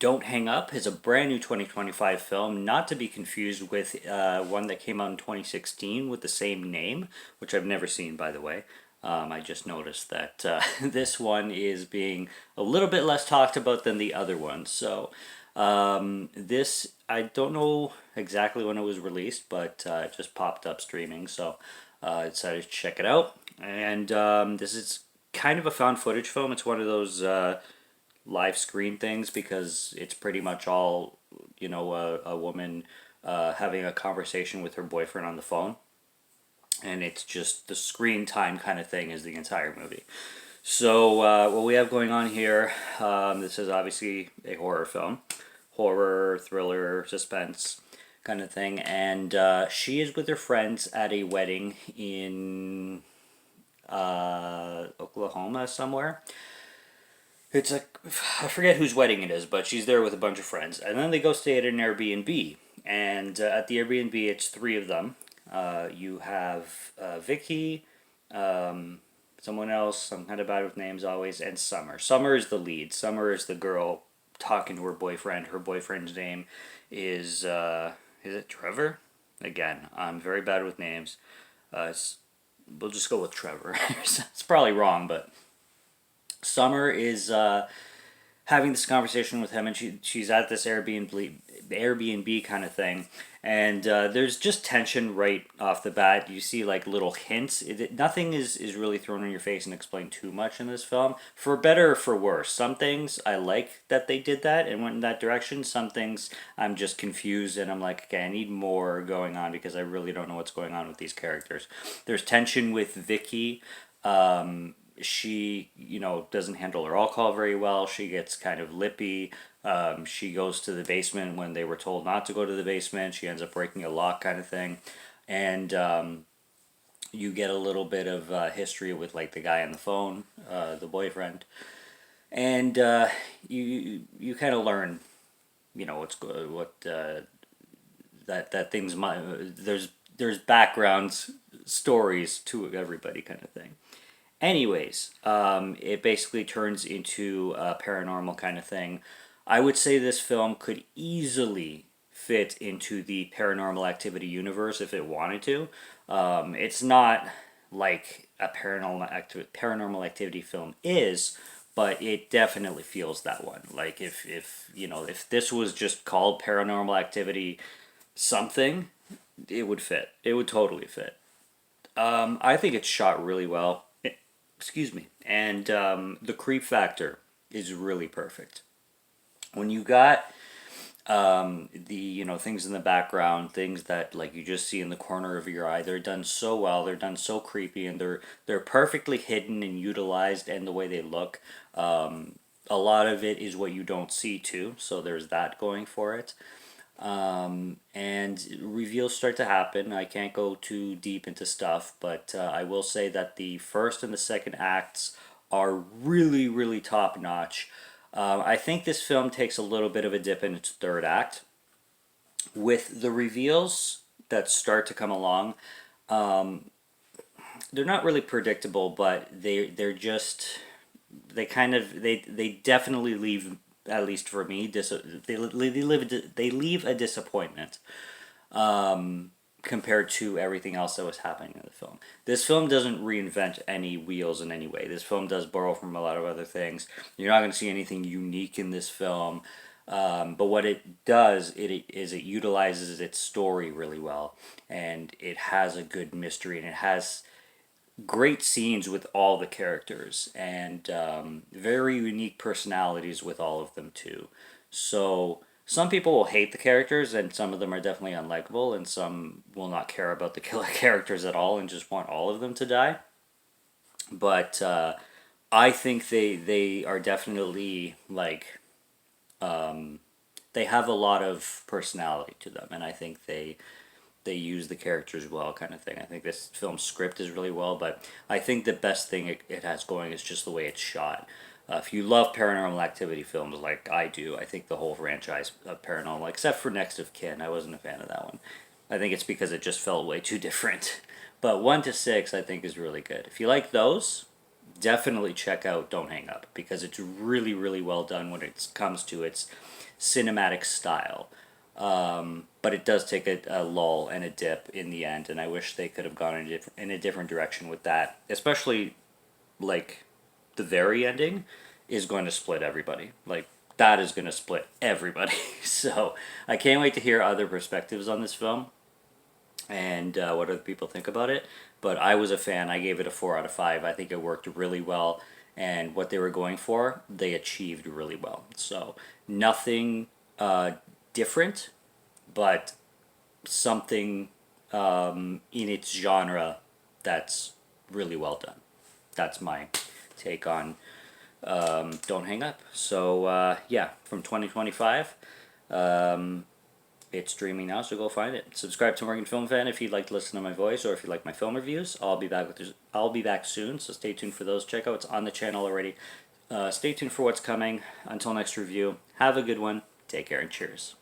Don't Hang Up is a brand new 2025 film, not to be confused with one that came out in 2016 with the same name, which I've never seen, by the way. I just noticed that this one is being a little bit less talked about than the other ones. So, this, I don't know exactly when it was released, but it just popped up streaming, so I decided to check it out. And this is kind of a found footage film. It's one of those live screen things because it's pretty much all a woman having a conversation with her boyfriend on the phone, and it's just the screen time kind of thing is the entire movie. So what we have going on here, this is obviously a horror film, horror thriller suspense kind of thing, and she is with her friends at a wedding in Oklahoma somewhere. It's like, I forget whose wedding it is, but she's there with a bunch of friends. And then they go stay at an Airbnb. And at the Airbnb, it's three of them. You have Vicky, someone else, I'm kind of bad with names always, and Summer. Summer is the lead. Summer is the girl talking to her boyfriend. Her boyfriend's name is it Trevor? Again, I'm very bad with names. We'll just go with Trevor. It's probably wrong, but Summer is having this conversation with him, and she's at this Airbnb kind of thing, and there's just tension right off the bat. You see like little hints. Nothing is really thrown in your face and explained too much in this film, for better or for worse. Some things I like that they did that and went in that direction. Some things I'm just confused and I'm like, okay, I need more going on because I really don't know what's going on with these characters. There's tension with Vicky. She doesn't handle her alcohol very well. She gets kind of lippy. She goes to the basement when they were told not to go to the basement. She ends up breaking a lock kind of thing. And you get a little bit of history with like the guy on the phone, the boyfriend. And you kind of learn what's what that things might there's backgrounds, stories to everybody kind of thing. Anyways, it basically turns into a paranormal kind of thing. I would say this film could easily fit into the Paranormal Activity universe if it wanted to. It's not like a paranormal activity film is, but it definitely feels that one. Like if this was just called Paranormal Activity something, it would fit. It would totally fit. I think it's shot really well. Excuse me. And the creep factor is really perfect. When you got the things in the background, things that like you just see in the corner of your eye, they're done so well. They're done so creepy, and they're perfectly hidden and utilized, and the way they look. A lot of it is what you don't see too, so there's that going for it. And reveals start to happen. I can't go too deep into stuff, but I will say that the first and the second acts are really, really top notch. I think this film takes a little bit of a dip in its third act. With the reveals that start to come along, they're not really predictable, but they definitely leave, at least for me, they leave a disappointment compared to everything else that was happening in the film. This film doesn't reinvent any wheels in any way. This film does borrow from a lot of other things. You're not going to see anything unique in this film. But what it does, it utilizes its story really well, and it has a good mystery, and it has great scenes with all the characters, and very unique personalities with all of them too. So some people will hate the characters, and some of them are definitely unlikable, and some will not care about the killer characters at all and just want all of them to die. But I think they are definitely like they have a lot of personality to them, and I think they use the characters well, kind of thing. I think this film's script is really well, but I think the best thing it has going is just the way it's shot. If you love paranormal activity films like I do, I think the whole franchise of paranormal, except for Next of Kin, I wasn't a fan of that one. I think it's because it just felt way too different. But 1 to 6, I think, is really good. If you like those, definitely check out Don't Hang Up, because it's really, really well done when it comes to its cinematic style. But it does take a lull and a dip in the end, and I wish they could have gone in a different direction with that. Especially, like, the very ending is going to split everybody. Like, that is going to split everybody. So I can't wait to hear other perspectives on this film and what other people think about it. But I was a fan. I gave it a 4 out of 5. I think it worked really well, and what they were going for, they achieved really well. So nothing different, but something in its genre that's really well done. That's my take on Don't Hang Up. So yeah, from 2025. It's streaming now, so go find it. Subscribe to Morgan Film Fan if you'd like to listen to my voice, or if you like my film reviews. I'll be back soon, so stay tuned for those. Check out what's on the channel already. Stay tuned for what's coming. Until next review, have a good one. Take care and cheers.